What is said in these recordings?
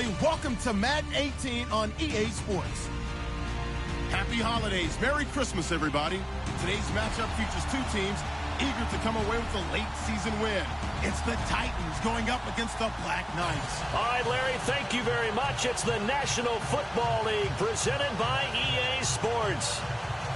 family, welcome to Madden 18 on EA Sports. Happy holidays. Merry Christmas, everybody. Today's matchup features two teams eager to come away with a late season win. It's the Titans going up against the Black Knights. All right, Larry, thank you very much. It's the National Football League presented by EA Sports.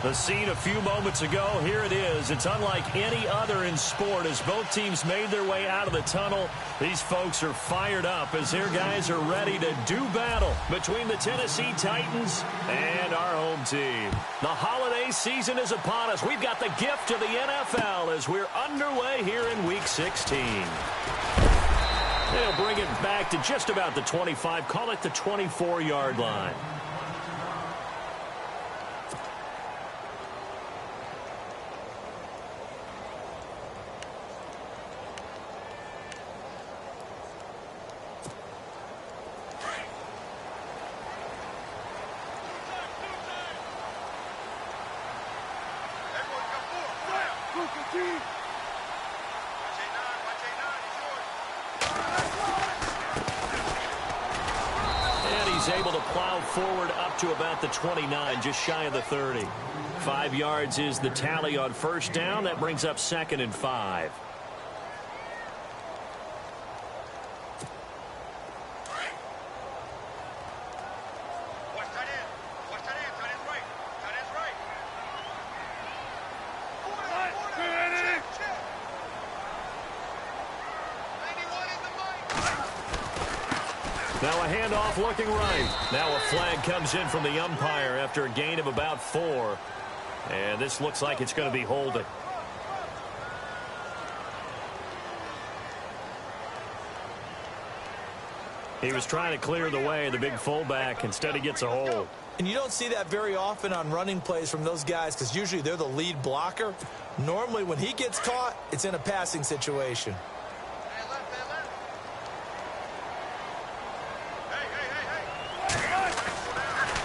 The scene a few moments ago, here it is. It's unlike any other in sport as both teams made their way out of the tunnel. These folks are fired up as their guys are ready to do battle between the Tennessee Titans and our home team. The holiday season is upon us. We've got the gift of the NFL as we're underway here in Week 16. They'll bring it back to just about the 25, call it the 24-yard line. Able to plow forward up to about the 29, just shy of the 30. 5 yards is the tally on first down. That brings up 2nd and 5. Now a handoff looking right. Now a flag comes in from the umpire after a gain of about 4. And this looks like it's going to be holding. He was trying to clear the way, the big fullback. Instead he gets a hold. And you don't see that very often on running plays from those guys because usually they're the lead blocker. Normally when he gets caught, it's in a passing situation.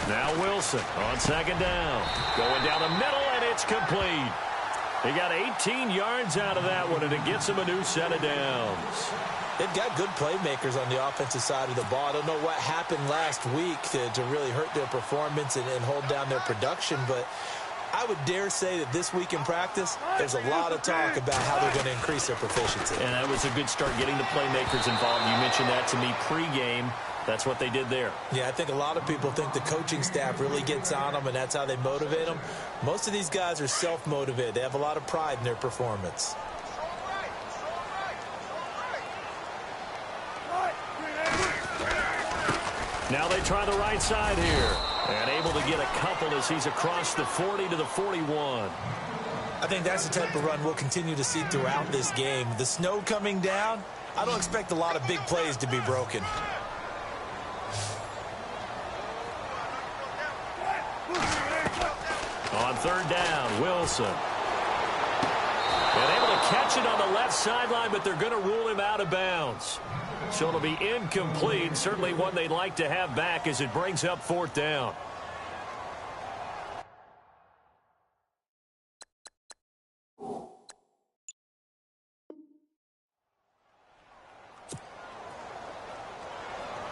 Now Wilson on 2nd down. Going down the middle, and it's complete. He got 18 yards out of that one, and it gets him a new set of downs. They've got good playmakers on the offensive side of the ball. I don't know what happened last week to really hurt their performance and hold down their production, but I would dare say that this week in practice, there's a lot of talk about how they're going to increase their proficiency. And that was a good start getting the playmakers involved. You mentioned that to me pregame. That's what they did there. Yeah, I think a lot of people think the coaching staff really gets on them, and that's how they motivate them. Most of these guys are self-motivated. They have a lot of pride in their performance. Now they try the right side here. And able to get a couple as he's across the 40 to the 41. I think that's the type of run we'll continue to see throughout this game. The snow coming down, I don't expect a lot of big plays to be broken. On 3rd down, Wilson. And able to catch it on the left sideline, but they're going to rule him out of bounds. So it'll be incomplete. Certainly one they'd like to have back as it brings up 4th down.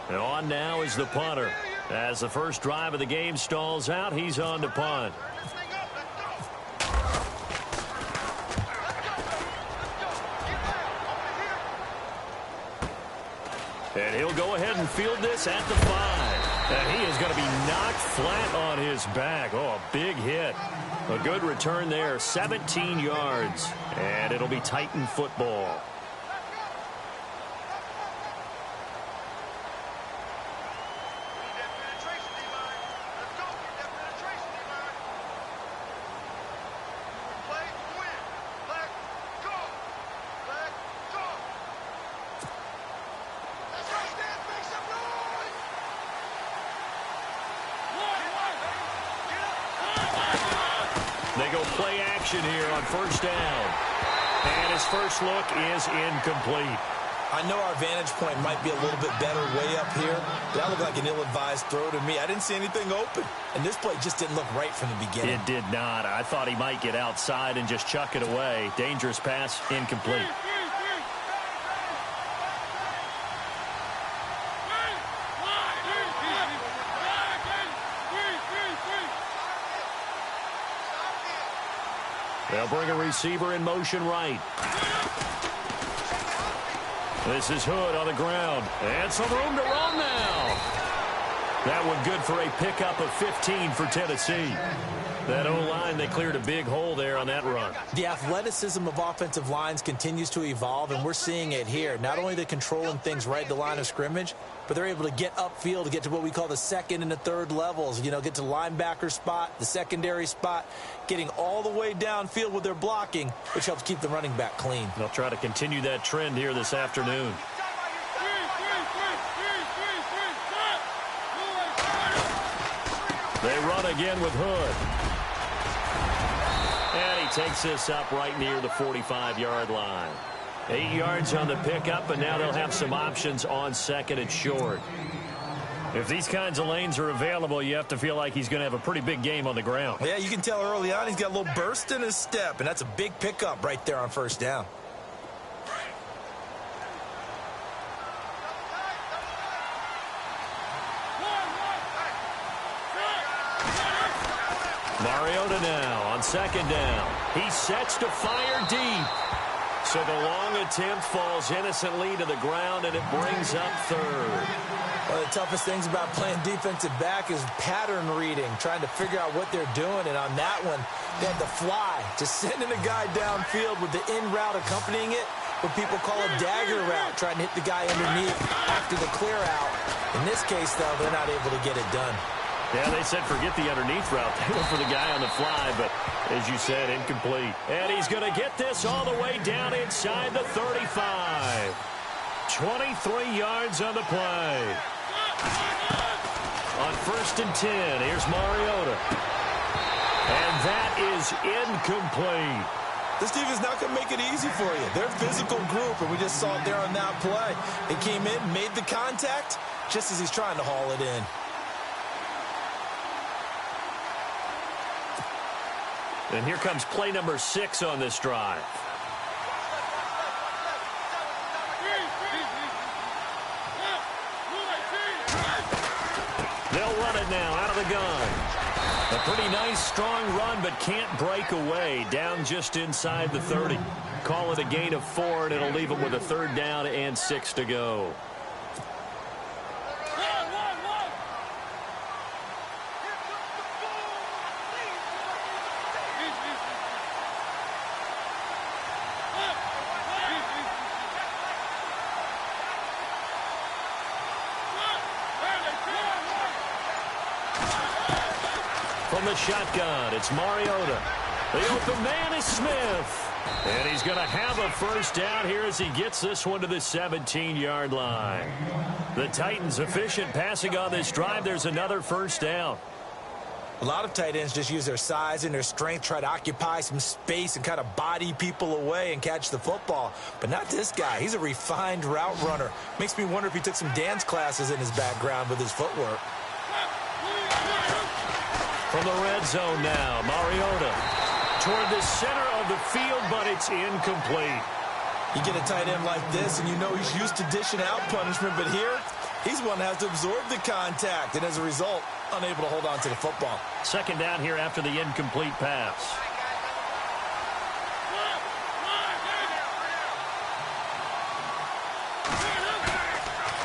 And on now is the punter. As the first drive of the game stalls out, he's on to punt. And he'll go ahead and field this at the 5. And he is going to be knocked flat on his back. Oh, a big hit. A good return there, 17 yards. And it'll be Titan football. They go play action here on 1st down. And his first look is incomplete. I know our vantage point might be a little bit better way up here, but that looked like an ill-advised throw to me. I didn't see anything open, and this play just didn't look right from the beginning. It did not. I thought he might get outside and just chuck it away. Dangerous pass, incomplete. They'll bring a receiver in motion right. This is Hood on the ground. And some room to run now. That one good for a pickup of 15 for Tennessee. That O-line, they cleared a big hole there on that run. The athleticism of offensive lines continues to evolve, and we're seeing it here. Not only they're controlling things right at the line of scrimmage, but they're able to get upfield to get to what we call the second and the third levels. You know, get to the linebacker spot, the secondary spot, getting all the way downfield with their blocking, which helps keep the running back clean. They'll try to continue that trend here this afternoon. They run again with Hood. And he takes this up right near the 45-yard line. 8 yards on the pickup, and now they'll have some options on second and short. If these kinds of lanes are available, you have to feel like he's going to have a pretty big game on the ground. Yeah, you can tell early on he's got a little burst in his step, and that's a big pickup right there on first down. Mariota now on second down. He sets to fire deep. So the long attempt falls innocently to the ground, and it brings up third. One of the toughest things about playing defensive back is pattern reading, trying to figure out what they're doing. And on that one, they had to fly, just sending a guy downfield with the in route accompanying it, what people call a dagger route, trying to hit the guy underneath after the clear out. In this case, though, they're not able to get it done. Yeah, they said forget the underneath route. They went for the guy on the fly, but as you said, incomplete. And he's going to get this all the way down inside the 35. 23 yards on the play. On 1st and 10, here's Mariota. And that is incomplete. This defense is not going to make it easy for you. They're a physical group, and we just saw it there on that play. They came in, made the contact, just as he's trying to haul it in. And here comes play number 6 on this drive. They'll run it now out of the gun. A pretty nice, strong run, but can't break away. Down just inside the 30. Call it a gain of 4, and it'll leave them with a 3rd down and 6 to go. From the shotgun, it's Mariota. The open man is Smith. And he's going to have a 1st down here as he gets this one to the 17-yard line. The Titans efficient passing on this drive. There's another 1st down. A lot of tight ends just use their size and their strength, try to occupy some space and kind of body people away and catch the football. But not this guy. He's a refined route runner. Makes me wonder if he took some dance classes in his background with his footwork. From the red zone now, Mariota toward the center of the field, but it's incomplete. You get a tight end like this, and you know he's used to dishing out punishment, but here, he's one that has to absorb the contact, and as a result, unable to hold on to the football. 2nd down here after the incomplete pass.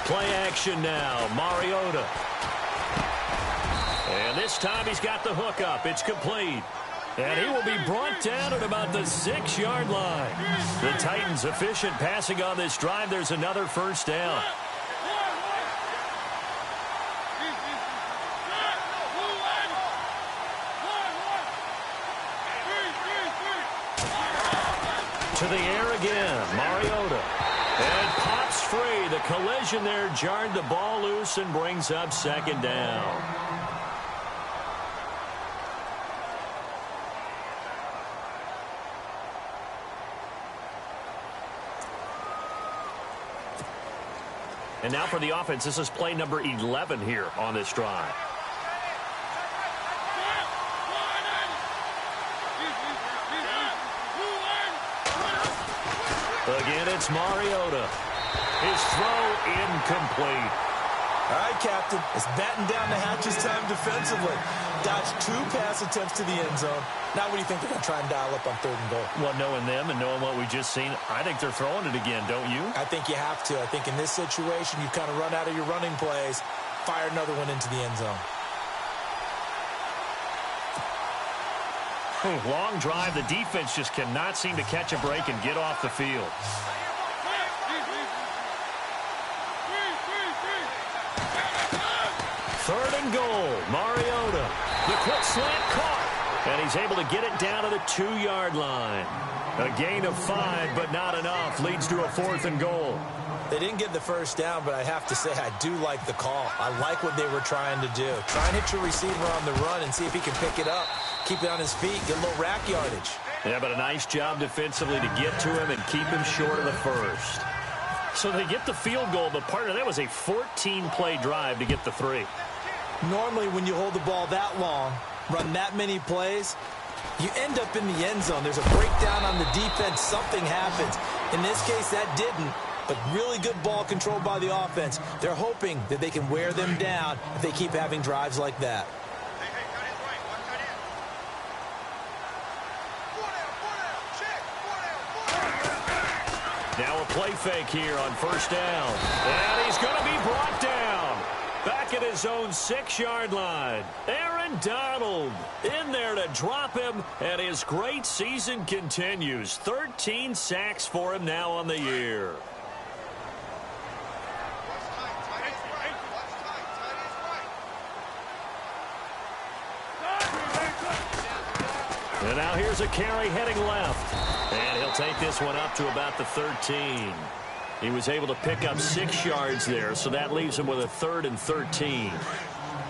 Play action now, Mariota. And this time he's got the hook up. It's complete. And he will be brought down at about the 6-yard line. The Titans efficient passing on this drive. There's another 1st down. To the air again, Mariota. And pops free. The collision there jarred the ball loose and brings up 2nd down. And now for the offense, this is play number 11 here on this drive. Again, it's Mariota. His throw incomplete. All right, Captain. It's batten down the hatches time defensively. Dodged 2 pass attempts to the end zone. Now what do you think they're going to try and dial up on 3rd and goal? Well, knowing them and knowing what we just seen, I think they're throwing it again, don't you? I think you have to. I think in this situation, you kind of run out of your running plays, fire another one into the end zone. Long drive. The defense just cannot seem to catch a break and get off the field. Third and goal. Mariota. The quick slant caught. And he's able to get it down to the 2-yard line. A gain of 5, but not enough. Leads to a 4th and goal. They didn't get the first down, but I have to say I do like the call. I like what they were trying to do. Try and hit your receiver on the run and see if he can pick it up. Keep it on his feet. Get a little rack yardage. Yeah, but a nice job defensively to get to him and keep him short of the first. So they get the field goal, but partner, that was a 14-play drive to get the 3. Normally, when you hold the ball that long, run that many plays, you end up in the end zone. There's a breakdown on the defense. Something happens. In this case, that didn't, but really good ball control by the offense. They're hoping that they can wear them down if they keep having drives like that. Now a play fake here on 1st down. And he's going to be brought down. Back at his own 6-yard line. Aaron Donald in there to drop him, and his great season continues. 13 sacks for him now on the year. And now here's a carry heading left. And he'll take this one up to about the 13. He was able to pick up 6 yards there, so that leaves him with a 3rd and 13.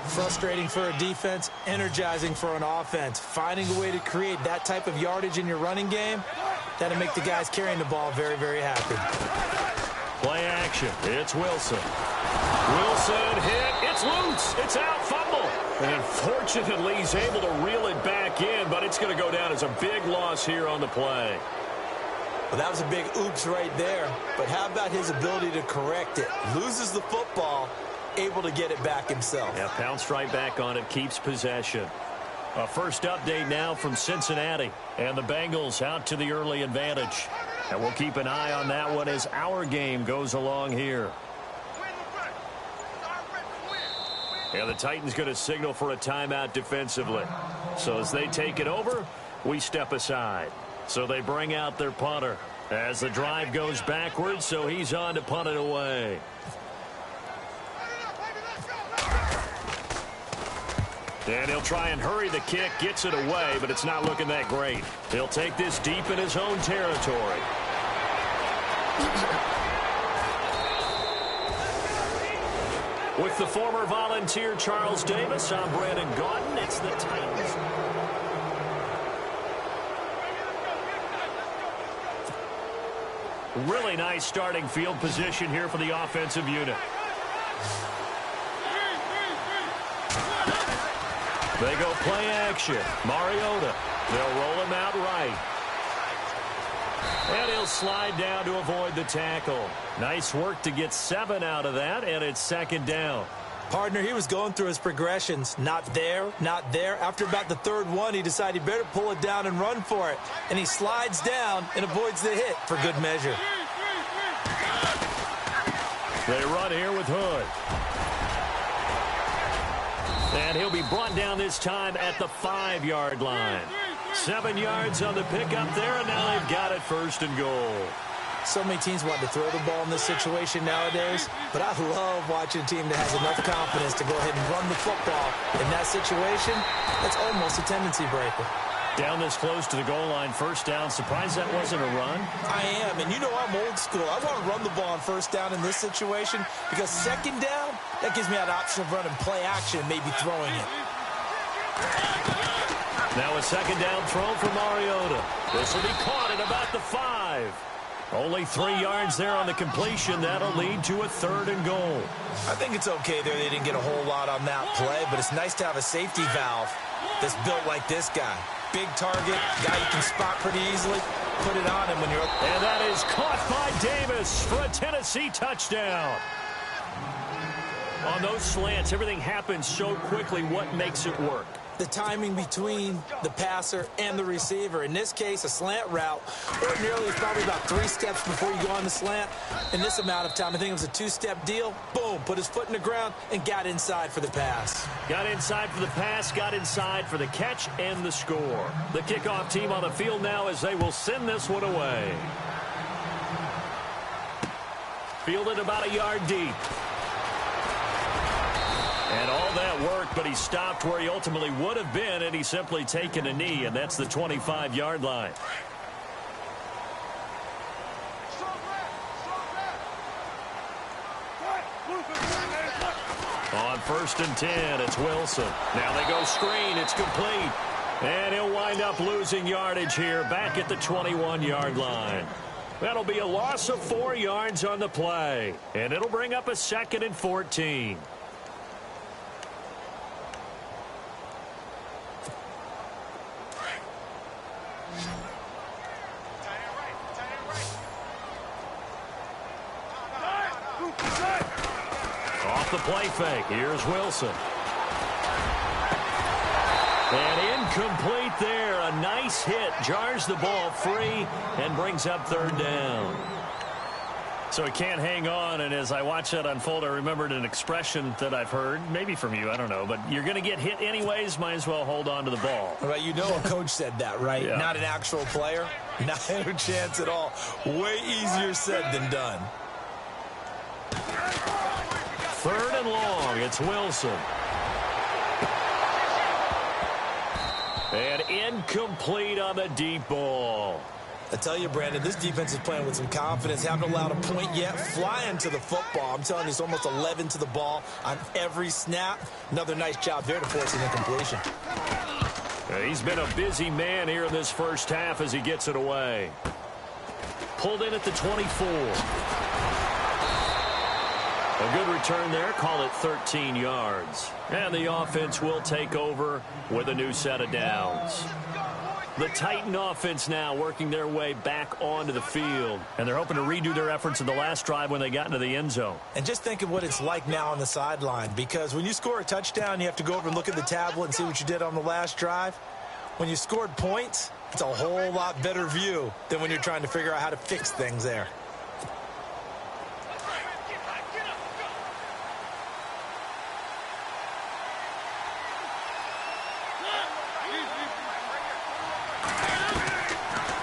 Frustrating for a defense, energizing for an offense. Finding a way to create that type of yardage in your running game, that'll make the guys carrying the ball very, very happy. Play action. It's Wilson. Wilson hit. It's loose. It's out. Fumble. And fortunately, he's able to reel it back in, but it's going to go down as a big loss here on the play. Well, that was a big oops right there. But how about his ability to correct it? Loses the football, able to get it back himself. Yeah, pounced right back on it, keeps possession. A first update now from Cincinnati. And the Bengals out to the early advantage. And we'll keep an eye on that one as our game goes along here. And the Titans going to signal for a timeout defensively. So as they take it over, we step aside. So they bring out their punter as the drive goes backwards, so he's on to punt it away. And he'll try and hurry the kick, gets it away, but it's not looking that great. He'll take this deep in his own territory. With the former Volunteer Charles Davis, I'm Brandon Gaudin. It's the Titans. Really nice starting field position here for the offensive unit. They go play action. Mariota. They'll roll him out right. And he'll slide down to avoid the tackle. Nice work to get 7 out of that, and it's 2nd down. Partner, he was going through his progressions. Not there, not there. After about the 3rd one, he decided he better pull it down and run for it. And he slides down and avoids the hit for good measure. They run here with Hood. And he'll be brought down this time at the 5-yard line. 7 yards on the pickup there, and now they've got it 1st and goal. So many teams want to throw the ball in this situation nowadays, but I love watching a team that has enough confidence to go ahead and run the football. In that situation, that's almost a tendency breaker. Down this close to the goal line, 1st down. Surprised that wasn't a run? I am, and you know I'm old school. I want to run the ball on 1st down in this situation because 2nd down, that gives me that option of running play action, maybe throwing it. Now a 2nd down throw for Mariota. This will be caught at about the 5. Only 3 yards there on the completion. That'll lead to a 3rd and goal. I think it's okay there. They didn't get a whole lot on that play, but it's nice to have a safety valve that's built like this guy. Big target, guy you can spot pretty easily. Put it on him when you're up. And that is caught by Davis for a Tennessee touchdown. On those slants, everything happens so quickly. What makes it work? The timing between the passer and the receiver. In this case, a slant route ordinarily is probably about 3 steps before you go on the slant. In this amount of time, I think it was a 2-step deal. Boom, put his foot in the ground and got inside for the pass. Got inside for the pass, got inside for the catch and the score. The kickoff team on the field now as they will send this one away. Fielded about a yard deep. And all that work, but he stopped where he ultimately would have been, and he's simply taken a knee, and that's the 25-yard line. On 1st and 10, it's Wilson. Now they go screen. It's complete. And he'll wind up losing yardage here back at the 21-yard line. That'll be a loss of 4 yards on the play, and it'll bring up a 2nd and 14. Off the play fake. Here's Wilson. And incomplete there. A nice hit. Jars the ball free and brings up 3rd down. So he can't hang on, and as I watch that unfold, I remembered an expression that I've heard, maybe from you, I don't know, but you're going to get hit anyways, might as well hold on to the ball. Right, you know a coach said that, right? Yeah. Not an actual player. Not a chance at all. Way easier said than done. 3rd and long. It's Wilson. And incomplete on the deep ball. I tell you, Brandon, this defense is playing with some confidence. Haven't allowed a point yet. Flying to the football. I'm telling you, it's almost 11 to the ball on every snap. Another nice job there to force an incompletion. He's been a busy man here in this first half as he gets it away. Pulled in at the 24. A good return there. Call it 13 yards. And the offense will take over with a new set of downs. The Titan offense now working their way back onto the field. And they're hoping to redo their efforts in the last drive when they got into the end zone. And just think of what it's like now on the sideline. Because when you score a touchdown, you have to go over and look at the tablet and see what you did on the last drive. When you scored points, it's a whole lot better view than when you're trying to figure out how to fix things there.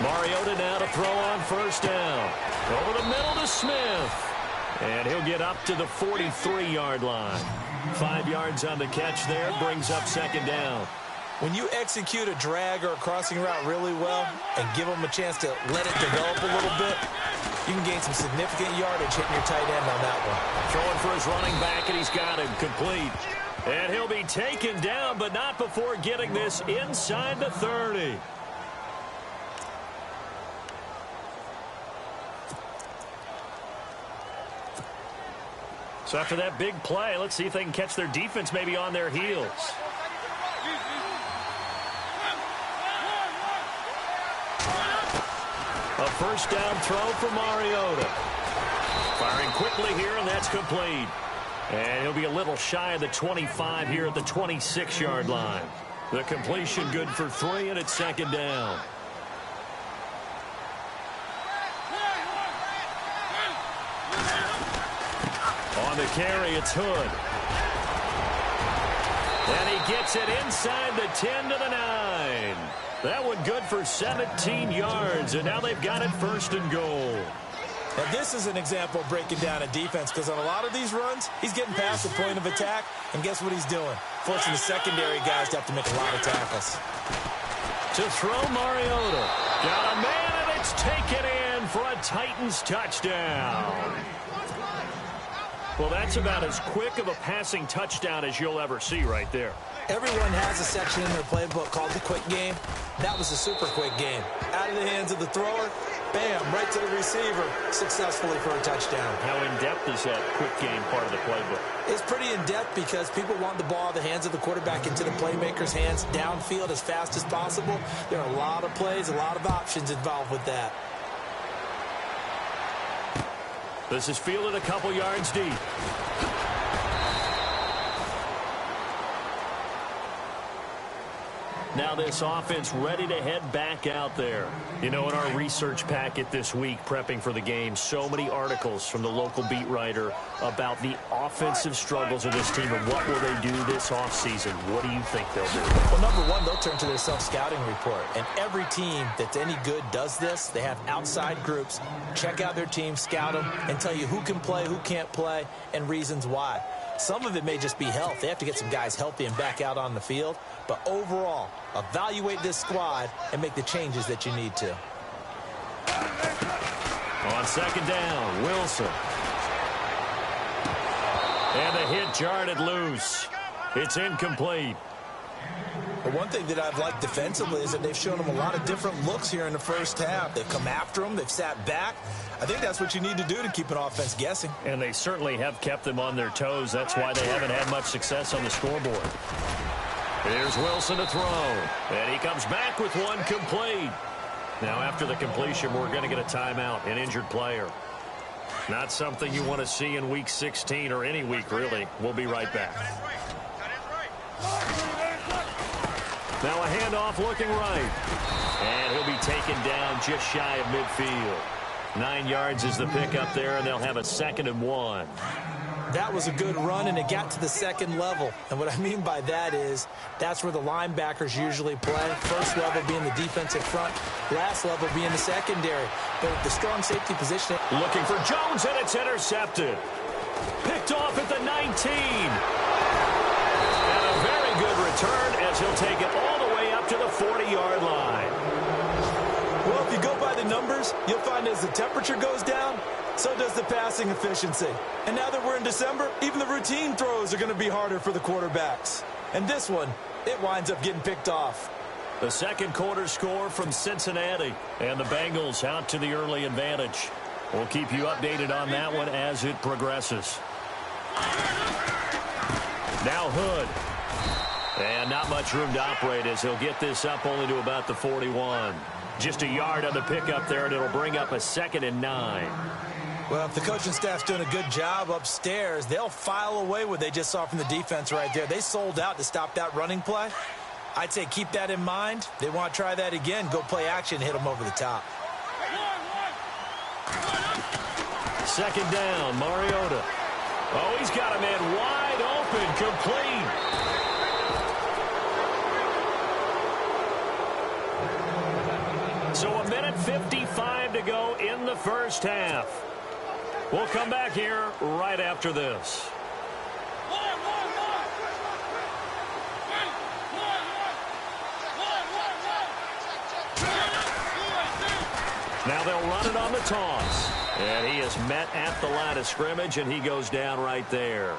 Mariota now to throw on 1st down. Over the middle to Smith. And he'll get up to the 43-yard line. 5 yards on the catch there. Brings up 2nd down. When you execute a drag or a crossing route really well and give them a chance to let it develop a little bit, you can gain some significant yardage hitting your tight end on that one. Throwing for his running back, and he's got him complete. And he'll be taken down, but not before getting this inside the 30. So after that big play, let's see if they can catch their defense maybe on their heels. A 1st down throw for Mariota. Firing quickly here, and that's complete. And he'll be a little shy of the 25 here at the 26-yard line. The completion good for 3, and it's 2nd down. On the carry, it's Hood. And he gets it inside the 10 to the 9. That one good for 17 yards, and now they've got it 1st and goal. Now, this is an example of breaking down a defense, because on a lot of these runs, he's getting past the point of attack, and guess what he's doing? Forcing the secondary guys to have to make a lot of tackles. To throw Mariota. Got a man, and it's taken in for a Titans touchdown. Well, that's about as quick of a passing touchdown as you'll ever see right there. Everyone has a section in their playbook called the quick game. That was a super quick game. Out of the hands of the thrower, bam, right to the receiver, successfully for a touchdown. How in-depth is that quick game part of the playbook? It's pretty in-depth because people want the ball out of the hands of the quarterback into the playmaker's hands downfield as fast as possible. There are a lot of plays, a lot of options involved with that. This is fielded a couple yards deep. Now this offense ready to head back out there. You know, in our research packet this week, prepping for the game, so many articles from the local beat writer about the offensive struggles of this team and what will they do this offseason. What do you think they'll do? Well, number one, they'll turn to their self-scouting report. And every team that's any good does this. They have outside groups, check out their team, scout them, and tell you who can play, who can't play, and reasons why. Some of it may just be health. They have to get some guys healthy and back out on the field. But overall, evaluate this squad and make the changes that you need to. On second down, Wilson. And the hit jarred it loose. It's incomplete. But one thing that I've liked defensively is that they've shown them a lot of different looks here in the first half. They've come after them. They've sat back. I think that's what you need to do to keep an offense guessing. And they certainly have kept them on their toes. That's why they haven't had much success on the scoreboard. Here's Wilson to throw. And he comes back with one complete. Now after the completion, we're going to get a timeout, an injured player. Not something you want to see in Week 16 or any week, really. We'll be right back. Now a handoff looking right. And he'll be taken down just shy of midfield. 9 yards is the pickup there, and they'll have a 2nd and 1. That was a good run, and it got to the second level. And what I mean by that is that's where the linebackers usually play. First level being the defensive front, last level being the secondary. But with the strong safety position. Looking for Jones, and it's intercepted. Picked off at the 19. And a very good return as he'll take it all the way up to the 40-yard line. Well, if you go by the numbers, you'll find as the temperature goes down, so does the passing efficiency. And now that we're in December, even the routine throws are going to be harder for the quarterbacks. And this one, it winds up getting picked off. The second quarter score from Cincinnati, and the Bengals out to the early advantage. We'll keep you updated on that one as it progresses. Now Hood. And not much room to operate as he'll get this up only to about the 41. Just a yard on the pickup there, and it'll bring up a 2nd and 9. Well, if the coaching staff's doing a good job upstairs, they'll file away what they just saw from the defense right there. They sold out to stop that running play. I'd say keep that in mind. They want to try that again. Go play action, hit them over the top. 2nd down, Mariota. Oh, he's got a man wide open, complete. So a minute 55 to go in the first half. We'll come back here right after this. Now they'll run it on the toss. And he is met at the line of scrimmage, and he goes down right there.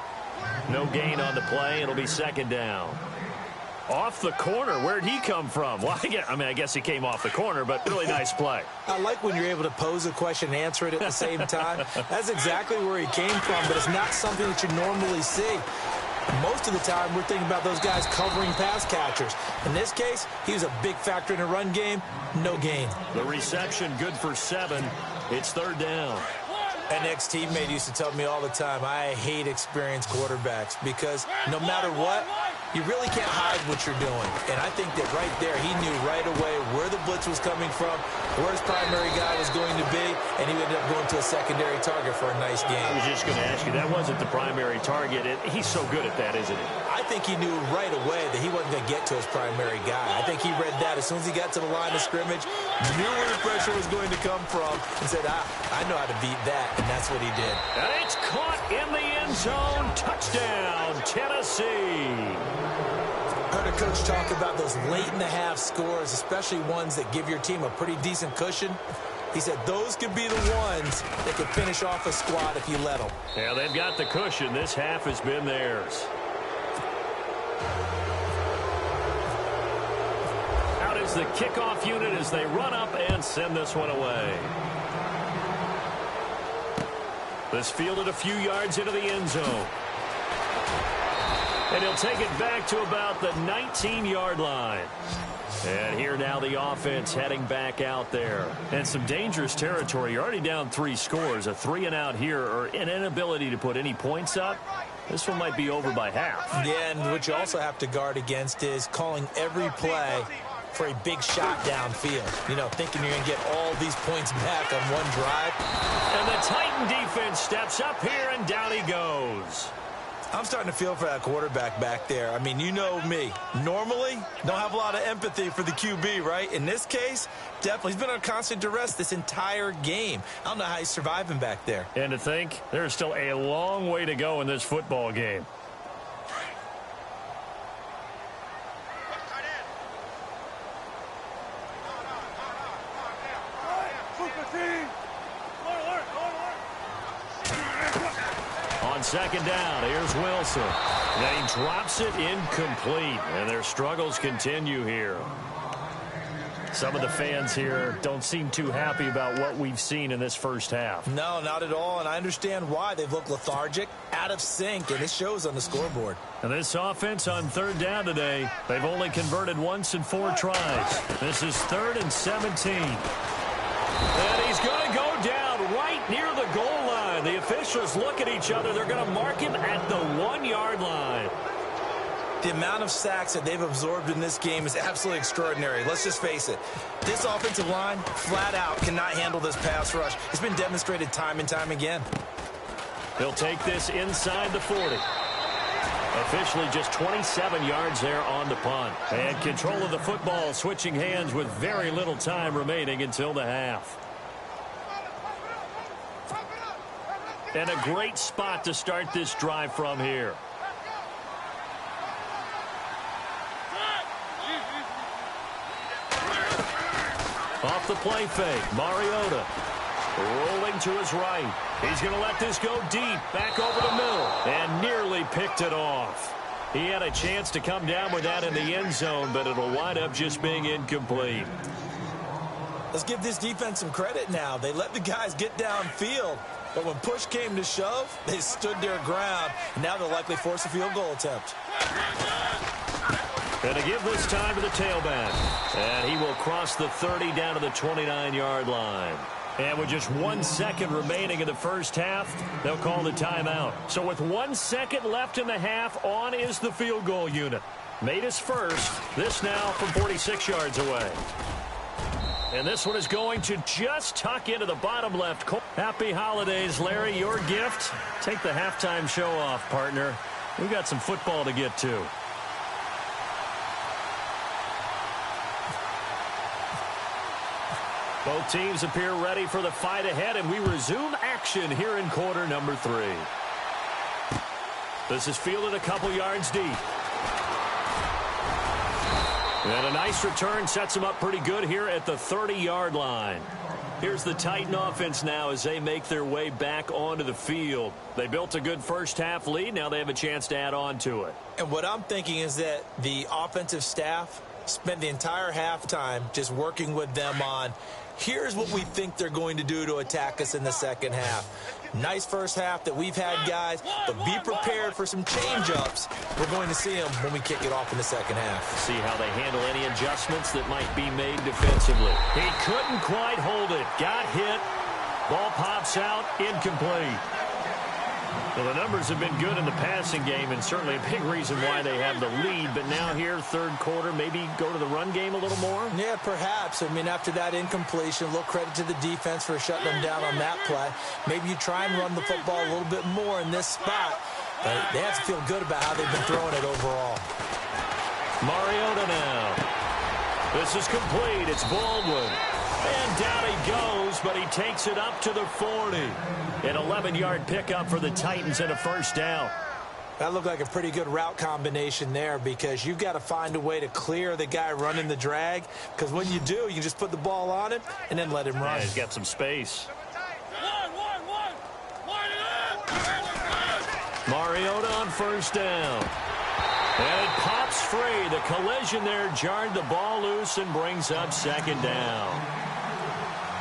No gain on the play. It'll be 2nd down. Off the corner. Where'd he come from? Well, I guess he came off the corner, but really nice play. I like when you're able to pose a question and answer it at the same time. That's exactly where he came from, but it's not something that you normally see. Most of the time, we're thinking about those guys covering pass catchers. In this case, he was a big factor in the run game. No gain. The reception good for 7. It's 3rd down. An ex-teammate used to tell me all the time, I hate experienced quarterbacks because no matter what, you really can't hide what you're doing. And I think that right there, he knew right away where the blitz was coming from, where his primary guy was going to be, and he ended up going to a secondary target for a nice game. I was just going to ask you, that wasn't the primary target. He's so good at that, isn't he? I think he knew right away that he wasn't going to get to his primary guy. I think he read that as soon as he got to the line of scrimmage, knew where the pressure was going to come from, and said, I know how to beat that, and that's what he did. And it's caught in the end zone. Touchdown, Tennessee. Heard a coach talk about those late-in-the-half scores, especially ones that give your team a pretty decent cushion. He said those could be the ones that could finish off a squad if you let them. Yeah, they've got the cushion. This half has been theirs. Out is the kickoff unit as they run up and send this one away. This fielded a few yards into the end zone. And he'll take it back to about the 19-yard line. And here now the offense heading back out there. And some dangerous territory. You're already down 3 scores. A 3-and-out here or an inability to put any points up. This one might be over by half. Yeah, and what you also have to guard against is calling every play for a big shot downfield. You know, thinking you're going to get all these points back on one drive. And the Titan defense steps up here, and down he goes. I'm starting to feel for that quarterback back there. I mean, you know me. Normally, don't have a lot of empathy for the QB, right? In this case, definitely. He's been on constant duress this entire game. I don't know how he's surviving back there. And to think, there's still a long way to go in this football game. On second down, here's Wilson. Then he drops it incomplete, and their struggles continue here. Some of the fans here don't seem too happy about what we've seen in this first half. No, not at all, and I understand why. They've looked lethargic, out of sync, and it shows on the scoreboard. And this offense on third down today, they've only converted once in 4 tries. This is 3rd and 17. And he's going to go down right near the goal line. The officials look at each other. They're going to mark him at the 1-yard line. The amount of sacks that they've absorbed in this game is absolutely extraordinary. Let's just face it. This offensive line, flat out, cannot handle this pass rush. It's been demonstrated time and time again. They'll take this inside the 40. Officially just 27 yards there on the punt. And control of the football switching hands with very little time remaining until the half. And a great spot to start this drive from here. Off the play fake, Mariota rolling to his right. He's going to let this go deep, back over the middle, and nearly picked it off. He had a chance to come down with that in the end zone, but it'll wind up just being incomplete. Let's give this defense some credit now. They let the guys get downfield, but when push came to shove, they stood their ground, and now they'll likely force a field goal attempt. Going to give this time to the tailback. And he will cross the 30 down to the 29-yard line. And with just 1 second remaining in the first half, they'll call the timeout. So with 1 second left in the half, on is the field goal unit. Made his first. This now from 46 yards away. And this one is going to just tuck into the bottom left corner. Happy holidays, Larry. Your gift. Take the halftime show off, partner. We've got some football to get to. Both teams appear ready for the fight ahead, and we resume action here in quarter number 3. This is fielded a couple yards deep. And a nice return sets him up pretty good here at the 30-yard line. Here's the Titan offense now as they make their way back onto the field. They built a good first half lead. Now they have a chance to add on to it. And what I'm thinking is that the offensive staff spent the entire halftime just working with them on, here's what we think they're going to do to attack us in the second half. Nice first half that we've had, guys, but be prepared for some change-ups. We're going to see them when we kick it off in the second half. See how they handle any adjustments that might be made defensively. He couldn't quite hold it. Got hit. Ball pops out. Incomplete. Well, the numbers have been good in the passing game, and certainly a big reason why they have the lead. But now here, third quarter, maybe go to the run game a little more? Yeah, perhaps. I mean, after that incompletion, a little credit to the defense for shutting them down on that play. Maybe you try and run the football a little bit more in this spot. But they have to feel good about how they've been throwing it overall. Mariota now. This is complete. It's Baldwin. And down he goes, but he takes it up to the 40. An 11-yard pickup for the Titans and a first down. That looked like a pretty good route combination there, because you've got to find a way to clear the guy running the drag, because when you do, you can just put the ball on him and then let him run. Yeah, he's got some space. Mariota on first down. And it pops free. The collision there jarred the ball loose and brings up second down.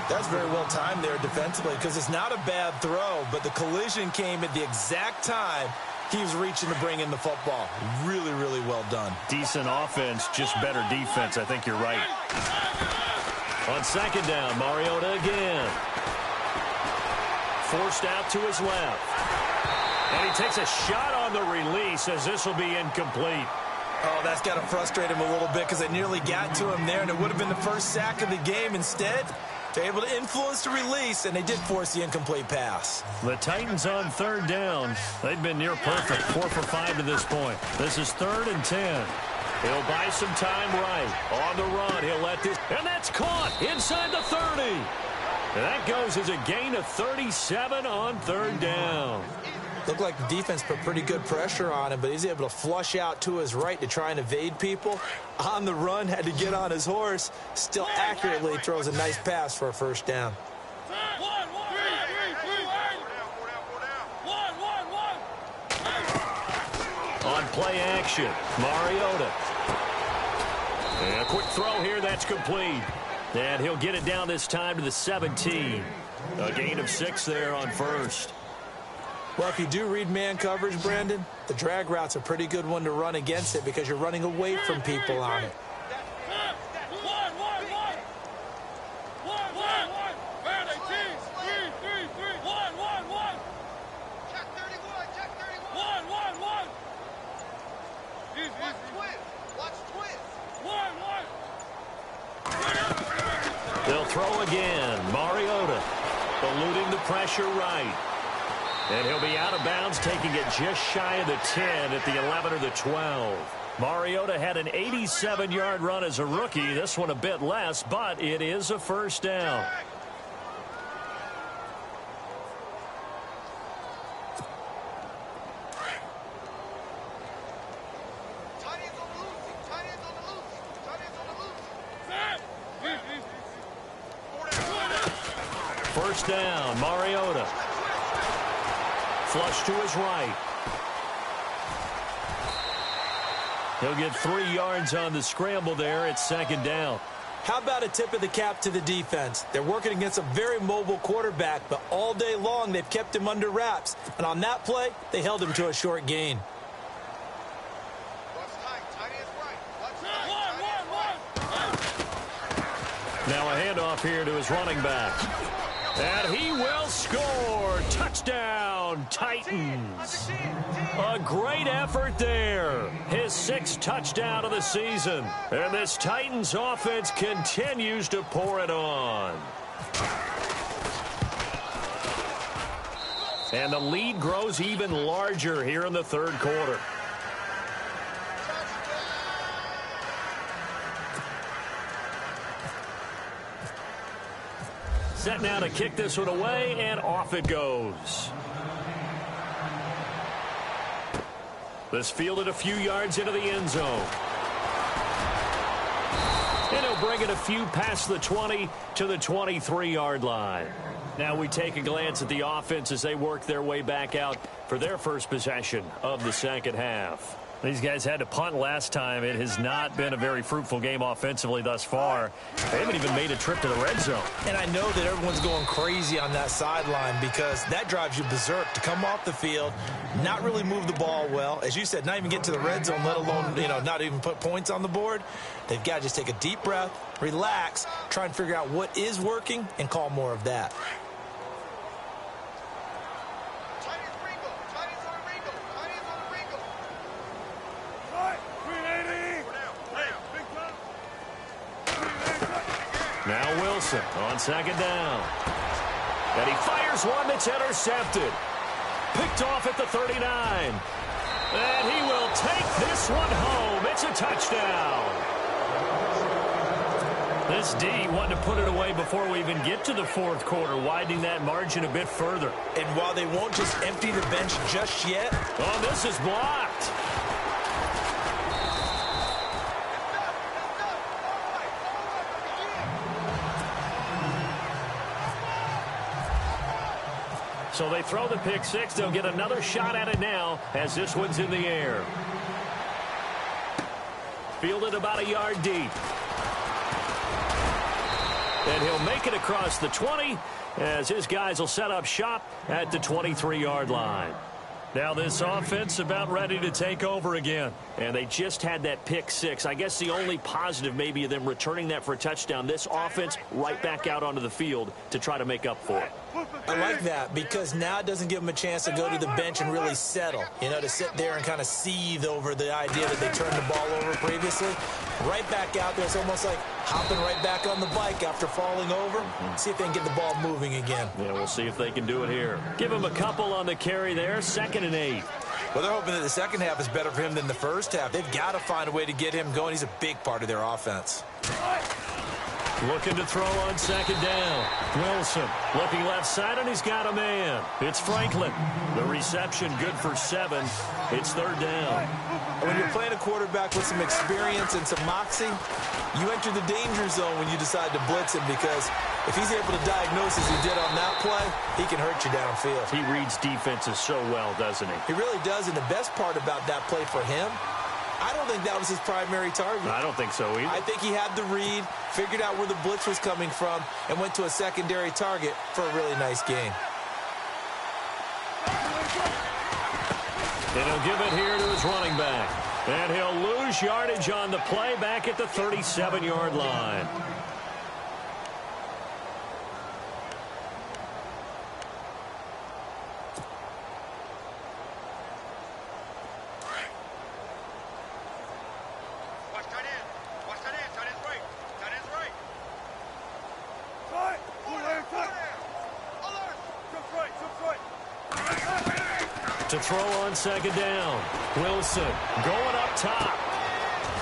That's very well timed there defensively, because it's not a bad throw, but the collision came at the exact time he was reaching to bring in the football. Really, really well done. Decent offense, just better defense. I think you're right. On second down, Mariota again. Forced out to his left. And he takes a shot on the release as this will be incomplete. Oh, that's got to frustrate him a little bit because they nearly got to him there, and it would have been the first sack of the game. Instead, they're able to influence the release, and they did force the incomplete pass. The Titans on third down. They've been near perfect, 4 for 5 to this point. This is 3rd and 10. He'll buy some time right. On the run, he'll let this, and that's caught inside the 30. And that goes as a gain of 37 on 3rd down. Looked like the defense put pretty good pressure on him, but he's able to flush out to his right to try and evade people. On the run, had to get on his horse. Still accurately throws a nice pass for a first down. On play action, Mariota. And a quick throw here, that's complete. And he'll get it down this time to the 17. A gain of 6 there on first. Well, if you do read man coverage, Brandon, the drag route's a pretty good one to run against it because you're running away from people on it. They'll throw again. Mariota eluding the pressure right. And he'll be out of bounds, taking it just shy of the 10 at the 11 or the 12. Mariota had an 87-yard run as a rookie. This one a bit less, but it is a first down. First down, Mariota. Flush to his right. He'll get 3 yards on the scramble there. It's 2nd down. How about a tip of the cap to the defense? They're working against a very mobile quarterback, but all day long they've kept him under wraps. And on that play, they held him to a short gain. Now a handoff here to his running back. And he will score. Touchdown, Titans. A great effort there. His 6th touchdown of the season. And this Titans offense continues to pour it on. And the lead grows even larger here in the 3rd quarter. Set now to kick this one away, and off it goes. This fielded a few yards into the end zone. And he'll bring it a few past the 20 to the 23-yard line. Now we take a glance at the offense as they work their way back out for their first possession of the 2nd half. These guys had to punt last time. It has not been a very fruitful game offensively thus far. They haven't even made a trip to the red zone. And I know that everyone's going crazy on that sideline because that drives you berserk to come off the field, not really move the ball well. As you said, not even get to the red zone, let alone, not even put points on the board. They've got to just take a deep breath, relax, try and figure out what is working, and call more of that. Now Wilson on 2nd down. And he fires one that's intercepted. Picked off at the 39. And he will take this one home. It's a touchdown. This D wanted to put it away before we even get to the 4th quarter, widening that margin a bit further. And while they won't just empty the bench just yet. Oh, this is blocked. So they throw the pick 6. They'll get another shot at it now as this one's in the air. Fielded about a yard deep. And he'll make it across the 20 as his guys will set up shop at the 23-yard line. Now this offense about ready to take over again. And they just had that pick 6. I guess the only positive maybe of them returning that for a touchdown. This offense right back out onto the field to try to make up for it. I like that because now it doesn't give them a chance to go to the bench and really settle, you know, to sit there and kind of seethe over the idea that they turned the ball over previously. Right back out there, it's almost like hopping right back on the bike after falling over. See if they can get the ball moving again. Yeah, we'll see if they can do it here. Give him a couple on the carry there, 2nd and 8. Well, they're hoping that the second half is better for him than the first half. They've got to find a way to get him going. He's a big part of their offense. Looking to throw on 2nd down. Wilson looking left side, and he's got a man. It's Franklin. The reception good for 7. It's 3rd down. When you're playing a quarterback with some experience and some moxie, you enter the danger zone when you decide to blitz him, because if he's able to diagnose as he did on that play, he can hurt you downfield. He reads defenses so well, doesn't he? He really does, and the best part about that play for him, I don't think that was his primary target. I don't think so either. I think he had the read, figured out where the blitz was coming from, and went to a secondary target for a really nice gain. And he'll give it here to his running back. And he'll lose yardage on the play back at the 37-yard line. To throw on 2nd down. Wilson going up top.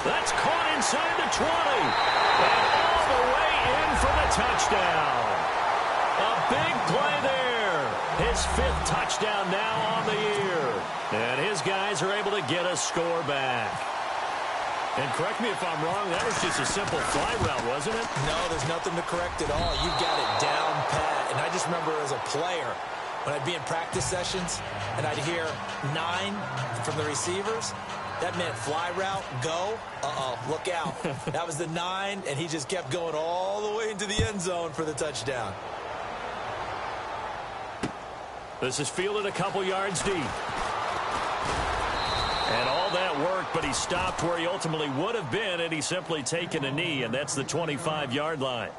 That's caught inside the 20. And all the way in for the touchdown. A big play there. His 5th touchdown now on the year. And his guys are able to get a score back. And correct me if I'm wrong, that was just a simple fly route, wasn't it? No, there's nothing to correct at all. You've got it down pat. And I just remember as a player, when I'd be in practice sessions and I'd hear 9 from the receivers, that meant fly route, go, look out. That was the 9, and he just kept going all the way into the end zone for the touchdown. This is fielded a couple yards deep. And all that worked, but he stopped where he ultimately would have been, and he's simply taken a knee, and that's the 25-yard line.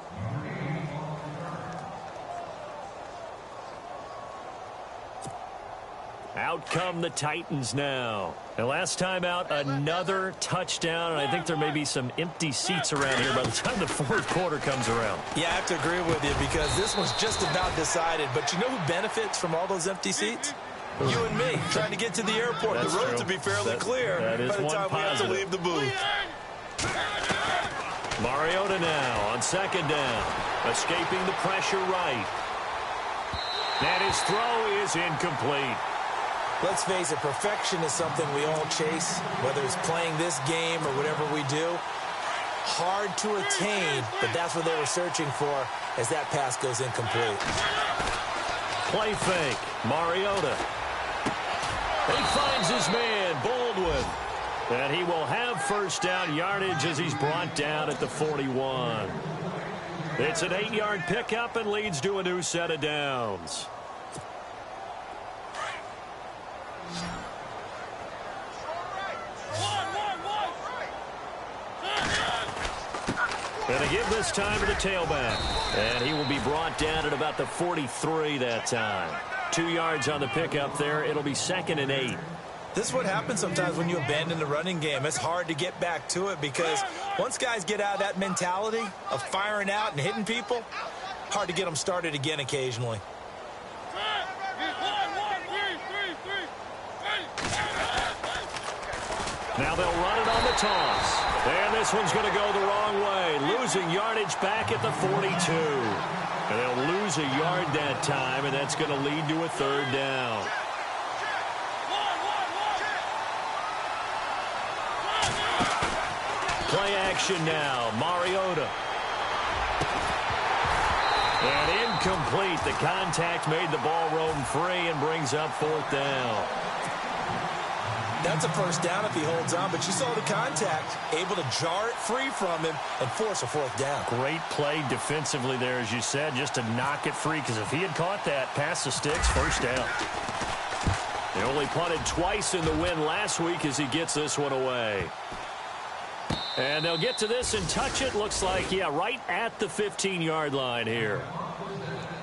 Out come the Titans now. And last time out, another touchdown. And I think there may be some empty seats around here by the time the 4th quarter comes around. Yeah, I have to agree with you because this one's just about decided. But you know who benefits from all those empty seats? You and me, trying to get to the airport. That's the roads true. will be fairly clear that is by the time we have to leave the booth. Mariota now on 2nd down. Escaping the pressure right. And his throw is incomplete. Let's face it, perfection is something we all chase, whether it's playing this game or whatever we do. Hard to attain, but that's what they were searching for as that pass goes incomplete. Play fake. Mariota. He finds his man, Baldwin. And he will have 1st down yardage as he's brought down at the 41. It's an 8-yard pickup and leads to a new set of downs. Going to give this time to the tailback. And he will be brought down at about the 43 that time. 2 yards on the pickup there. It'll be 2nd and 8. This is what happens sometimes when you abandon the running game. It's hard to get back to it because once guys get out of that mentality of firing out and hitting people, hard to get them started again occasionally. Now they'll run it on the toss. And this one's going to go the wrong way. Losing yardage back at the 42. And they'll lose a yard that time, and that's going to lead to a 3rd down. Play action now. Mariota. And incomplete. The contact made the ball roam free and brings up 4th down. That's a 1st down if he holds on, but you saw the contact, able to jar it free from him and force a 4th down. Great play defensively there, as you said, just to knock it free, because if he had caught that, past the sticks, 1st down. They only punted twice in the win last week as he gets this one away. And they'll get to this and touch it. Looks like, yeah, right at the 15-yard line here.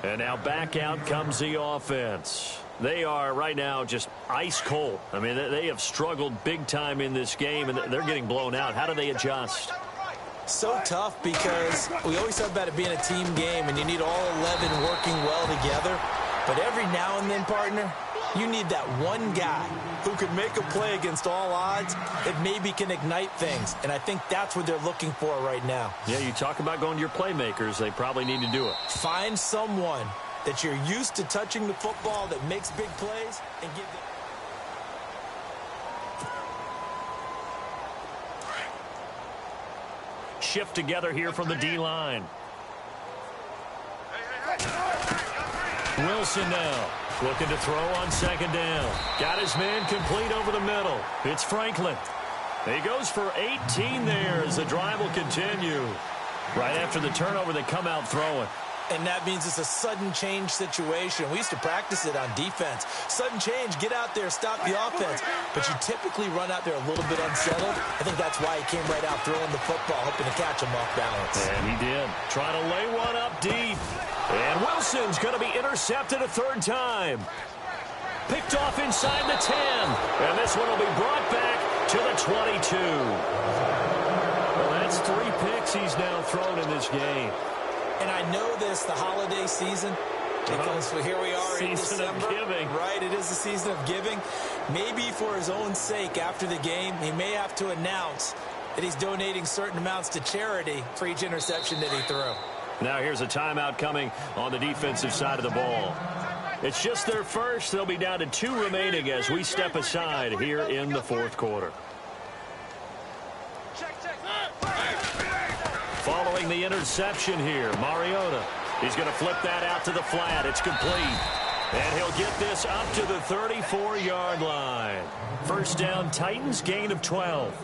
And now back out comes the offense. They are right now just ice cold. I mean, they have struggled big time in this game, and they're getting blown out. How do they adjust? So tough because we always talk about it being a team game, and you need all 11 working well together. But every now and then, partner, you need that one guy who can make a play against all odds that maybe can ignite things. And I think that's what they're looking for right now. Yeah, you talk about going to your playmakers. They probably need to do it. Find someone that you're used to touching the football that makes big plays and give them. Shift together here from the D-line. Wilson now looking to throw on second down. Got his man complete over the middle. It's Franklin. He goes for 18 there as the drive will continue. Right after the turnover, they come out throwing. And that means it's a sudden change situation. We used to practice it on defense. Sudden change, get out there, stop the offense. But you typically run out there a little bit unsettled. I think that's why he came right out throwing the football, hoping to catch him off balance. And he did. Trying to lay one up deep. And Wilson's going to be intercepted a third time. Picked off inside the 10. And this one will be brought back to the 22. Well, that's 3 picks he's now thrown in this game. And I know this, the holiday season, because here we are in December. Season of giving. Right, it is the season of giving. Maybe for his own sake after the game, he may have to announce that he's donating certain amounts to charity for each interception that he threw. Now here's a timeout coming on the defensive side of the ball. It's just their first. They'll be down to 2 remaining as we step aside here in the fourth quarter. Following the interception here, Mariota. He's going to flip that out to the flat. It's complete. And he'll get this up to the 34-yard line. First down, Titans, gain of 12.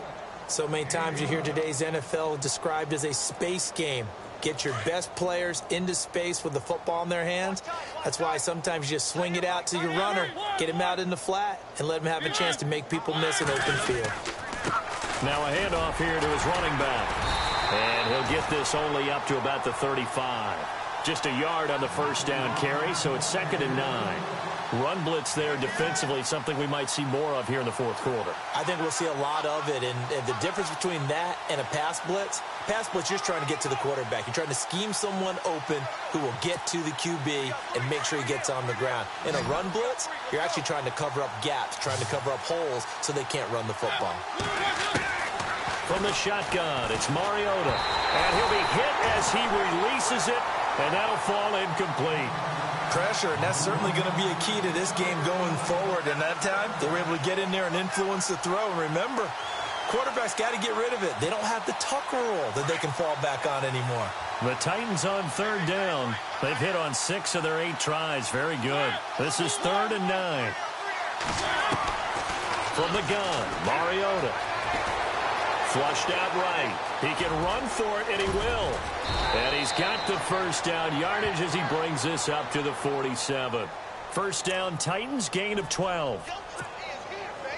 So many times you hear today's NFL described as a space game. Get your best players into space with the football in their hands. That's why sometimes you just swing it out to your runner, get him out in the flat, and let him have a chance to make people miss an open field. Now a handoff here to his running back. And he'll get this only up to about the 35. Just a yard on the first down carry, so it's 2nd and 9. Run blitz there defensively, something we might see more of here in the fourth quarter. I think we'll see a lot of it, and the difference between that and a pass blitz, you're just trying to get to the quarterback. You're trying to scheme someone open who will get to the QB and make sure he gets on the ground. In a run blitz, you're actually trying to cover up gaps, trying to cover up holes so they can't run the football. From the shotgun, it's Mariota. And he'll be hit as he releases it, and that'll fall incomplete. Pressure, and that's certainly going to be a key to this game going forward. And that time, they were able to get in there and influence the throw. And remember, quarterbacks got to get rid of it. They don't have the Tucker roll that they can fall back on anymore. The Titans on 3rd down. They've hit on 6 of their 8 tries. Very good. This is 3rd and 9. From the gun, Mariota. Flushed out right. He can run for it, and he will. And he's got the first down yardage as he brings this up to the 47. First down, Titans, gain of 12.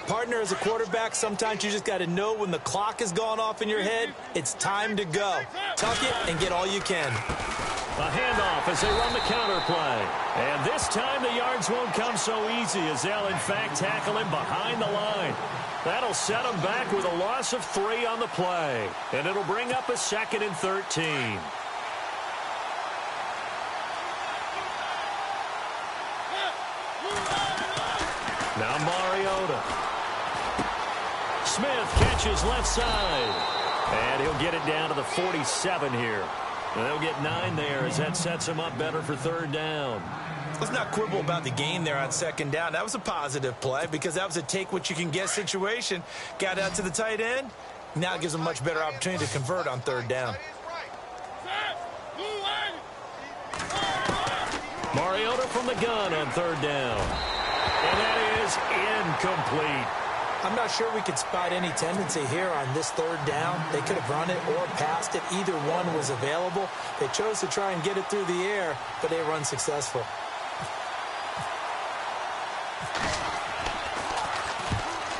Partner, as a quarterback, sometimes you just got to know when the clock has gone off in your head, it's time to go. Tuck it and get all you can. A handoff as they run the counter play. And this time the yards won't come so easy as they'll, in fact, tackle him behind the line. That'll set him back with a loss of 3 on the play. And it'll bring up a 2nd and 13. Now Mariota. Smith catches left side. And he'll get it down to the 47 here. And they'll get 9 there as that sets him up better for 3rd down. Let's not quibble about the gain there on 2nd down. That was a positive play because that was a take-what-you-can-get situation. Got out to the tight end. Now it gives them a much better opportunity to convert on 3rd down. Mariota from the gun on 3rd down. And that is incomplete. I'm not sure we could spot any tendency here on this 3rd down. They could have run it or passed it. Either one was available. They chose to try and get it through the air, but they were unsuccessful.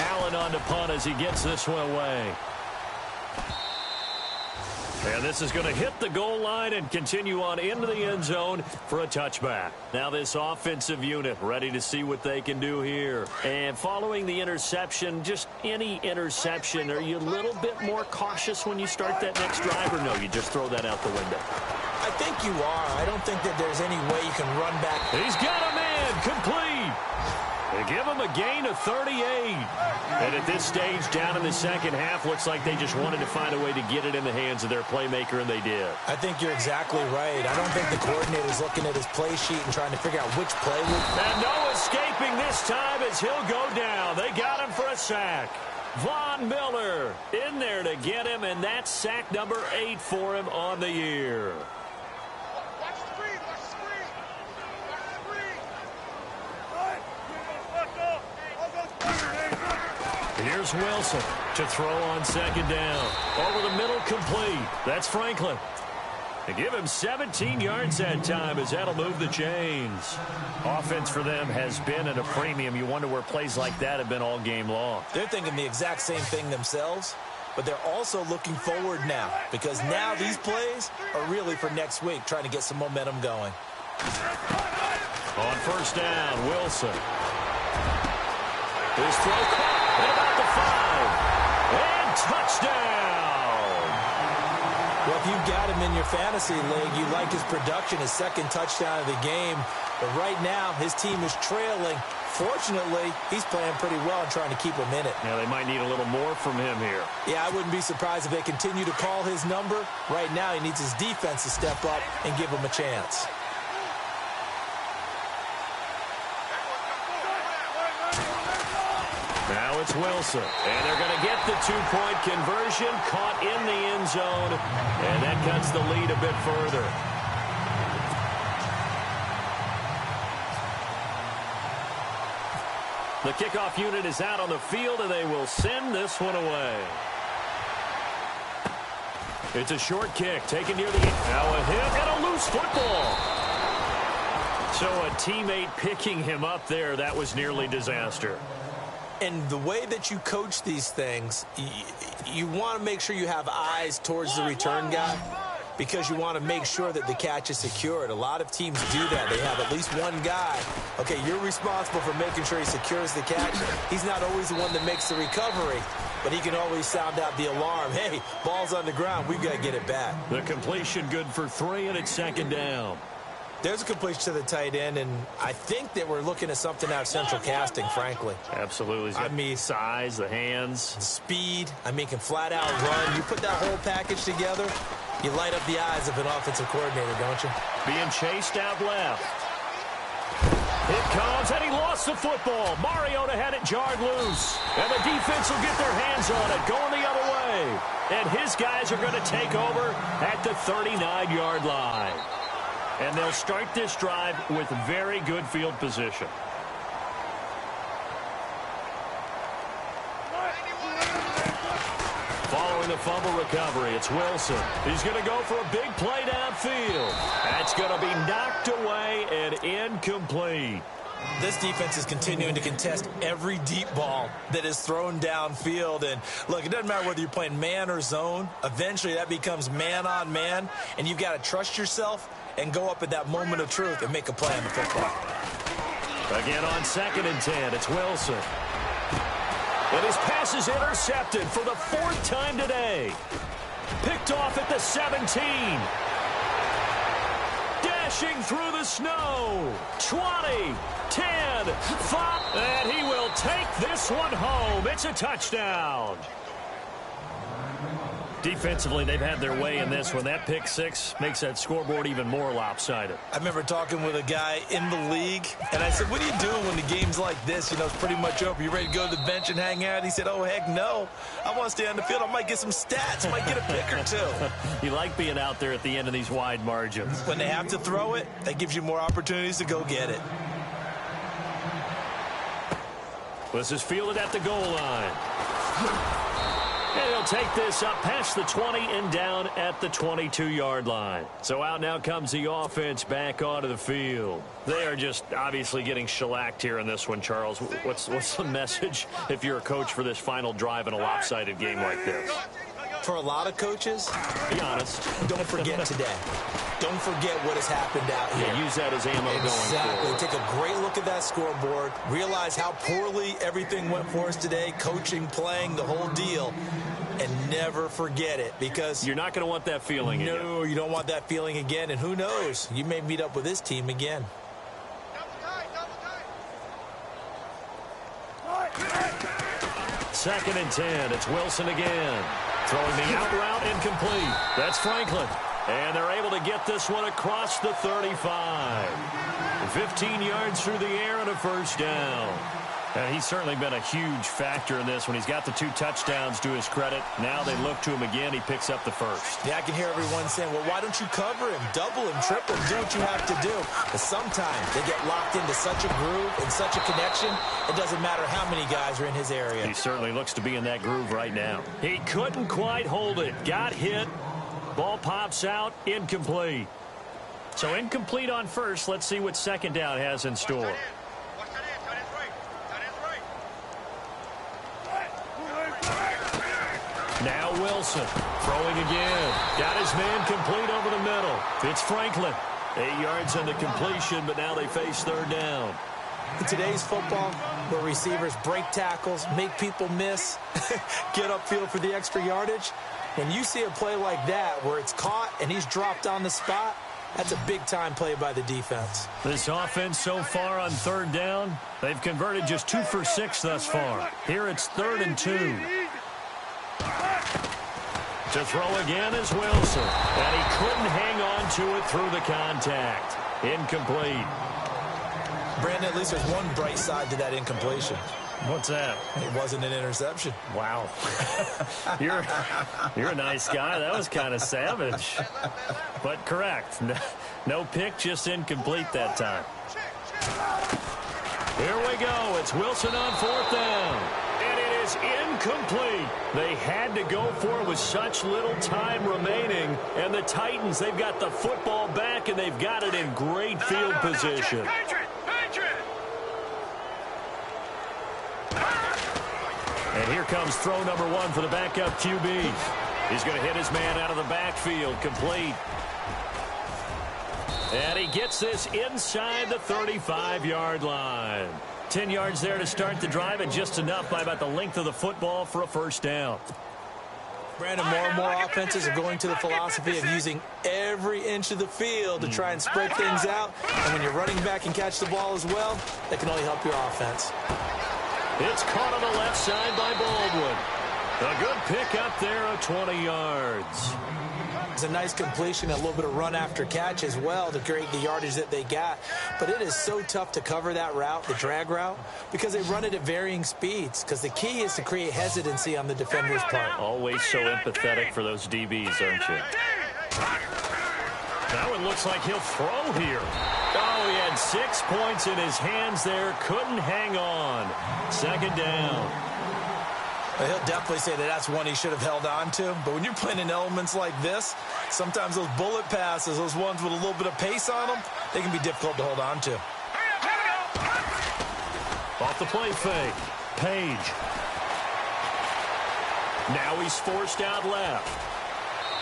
Allen on to punt as he gets this one away. And this is going to hit the goal line and continue on into the end zone for a touchback. Now this offensive unit ready to see what they can do here. And following the interception, just any interception, are you a little bit more cautious when you start that next drive, or no, you just throw that out the window? I think you are. I don't think that there's any way you can run back. He's got a man complete. They give him a gain of 38. And at this stage, down in the second half, looks like they just wanted to find a way to get it in the hands of their playmaker, and they did. I think you're exactly right. I don't think the coordinator's looking at his play sheet and trying to figure out which play will... And no escaping this time as he'll go down. They got him for a sack. Von Miller in there to get him, and that's sack number 8 for him on the year. Here's Wilson to throw on second down. Over the middle, complete. That's Franklin. They give him 17 yards that time as that'll move the chains. Offense for them has been at a premium. You wonder where plays like that have been all game long. They're thinking the exact same thing themselves, but they're also looking forward now, because now these plays are really for next week, trying to get some momentum going. On first down, Wilson. His throw caught at about the 5. And touchdown! Well, if you've got him in your fantasy league, you like his production, his second touchdown of the game. But right now, his team is trailing. Fortunately, he's playing pretty well and trying to keep him in it. Now, they might need a little more from him here. Yeah, I wouldn't be surprised if they continue to call his number. Right now, he needs his defense to step up and give him a chance. Now it's Wilson, and they're going to get the two-point conversion, caught in the end zone, and that cuts the lead a bit further. The kickoff unit is out on the field, and they will send this one away. It's a short kick, taken near the end. Now a hit and a loose football. So a teammate picking him up there, that was nearly disaster. And the way that you coach these things, you want to make sure you have eyes towards the return guy, because you want to make sure that the catch is secured. A lot of teams do that. They have at least one guy. Okay, you're responsible for making sure he secures the catch. He's not always the one that makes the recovery, but he can always sound out the alarm. Hey, ball's on the ground. We've got to get it back. The completion good for 3, and it's second down. There's a completion to the tight end, and I think that we're looking at something out of central casting, frankly. Absolutely. I mean, size, the hands. Speed. I mean, can flat out run. You put that whole package together, you light up the eyes of an offensive coordinator, don't you? Being chased out left. It comes, and he lost the football. Mariota had it jarred loose. And the defense will get their hands on it, going the other way. And his guys are going to take over at the 39-yard line. And they'll start this drive with very good field position. Following the fumble recovery, it's Wilson. He's going to go for a big play downfield. That's going to be knocked away and incomplete. This defense is continuing to contest every deep ball that is thrown downfield. And, look, it doesn't matter whether you're playing man or zone. Eventually, that becomes man-on-man, and you've got to trust yourself and go up at that moment of truth and make a play on the football. Again on 2nd and 10, it's Wilson. And his pass is intercepted for the 4th time today. Picked off at the 17. Dashing through the snow. 20, 10, 5. And he will take this one home. It's a touchdown. Defensively, they've had their way in this one. That pick 6 makes that scoreboard even more lopsided. I remember talking with a guy in the league, and I said, what are you doing when the game's like this? You know, it's pretty much over. You ready to go to the bench and hang out? He said, oh, heck no. I want to stay on the field. I might get some stats. Might get a pick or two. You like being out there at the end of these wide margins. When they have to throw it, that gives you more opportunities to go get it. This is fielded at the goal line. And he'll take this up past the 20 and down at the 22-yard line. So out now comes the offense back onto the field. They are just obviously getting shellacked here in this one, Charles. What's the message if you're a coach for this final drive in a lopsided game like this? For a lot of coaches, be honest, don't forget today. Don't forget what has happened out here. Yeah, use that as ammo going forward. Take a great look at that scoreboard. Realize how poorly everything went for us today, coaching, playing, the whole deal. And never forget it, because you're not going to want that feeling again. No, you don't want that feeling again. And who knows? You may meet up with this team again. Second and 10. It's Wilson again. Throwing the out route, incomplete. That's Franklin. And they're able to get this one across the 35. 15 yards through the air and a first down. And he's certainly been a huge factor in this when he's got the 2 touchdowns to his credit. Now they look to him again. He picks up the first. Yeah, I can hear everyone saying, well, why don't you cover him? Double him, triple him, do what you have to do. But sometimes they get locked into such a groove and such a connection, it doesn't matter how many guys are in his area. He certainly looks to be in that groove right now. He couldn't quite hold it. Got hit. Ball pops out. Incomplete. So incomplete on first. Let's see what second down has in store. Now Wilson throwing again. Got his man complete over the middle. It's Franklin. 8 yards on the completion, but now they face third down. In today's football, where receivers break tackles, make people miss, get upfield for the extra yardage, when you see a play like that where it's caught and he's dropped on the spot, that's a big-time play by the defense. This offense so far on third down, they've converted just 2 for 6 thus far. Here it's 3rd and 2. To throw again is Wilson. And he couldn't hang on to it through the contact. Incomplete. Brandon, at least there's one bright side to that incompletion. What's that? It wasn't an interception. Wow. You're a nice guy. That was kind of savage. But correct. No pick, just incomplete that time. Here we go. It's Wilson on 4th down. And it is incomplete. They had to go for it with such little time remaining. And the Titans, they've got the football back, and they've got it in great field position. And here comes throw number 1 for the backup QB. He's going to hit his man out of the backfield. Complete. And he gets this inside the 35-yard line. 10 yards there to start the drive, and just enough by about the length of the football for a first down. Brandon, more and more offenses are going to the philosophy of using every inch of the field to try and spread things out. And when you're running back and catch the ball as well, that can only help your offense. It's caught on the left side by Baldwin. A good pick up there of 20 yards. It's a nice completion, a little bit of run after catch as well to create the yardage that they got. But it is so tough to cover that route, the drag route, because they run it at varying speeds. Because the key is to create hesitancy on the defender's part. Always so empathetic for those DBs, aren't you? Now it looks like he'll throw here. Oh, he had 6 points in his hands there. Couldn't hang on. Second down. Well, he'll definitely say that that's one he should have held on to. But when you're playing in elements like this, sometimes those bullet passes, those ones with a little bit of pace on them, they can be difficult to hold on to. Off the play fake. Page. Now he's forced out left.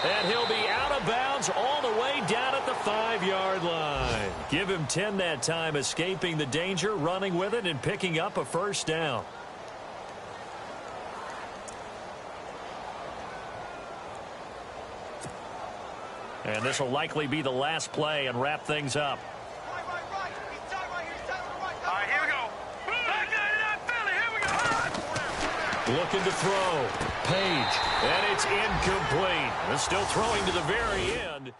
And he'll be out of bounds all the way down at the 5-yard line. Give him 10 that time, escaping the danger, running with it, and picking up a first down. And this will likely be the last play and wrap things up. All right, here we go. Looking to throw. Page. And it's incomplete. They're still throwing to the very end.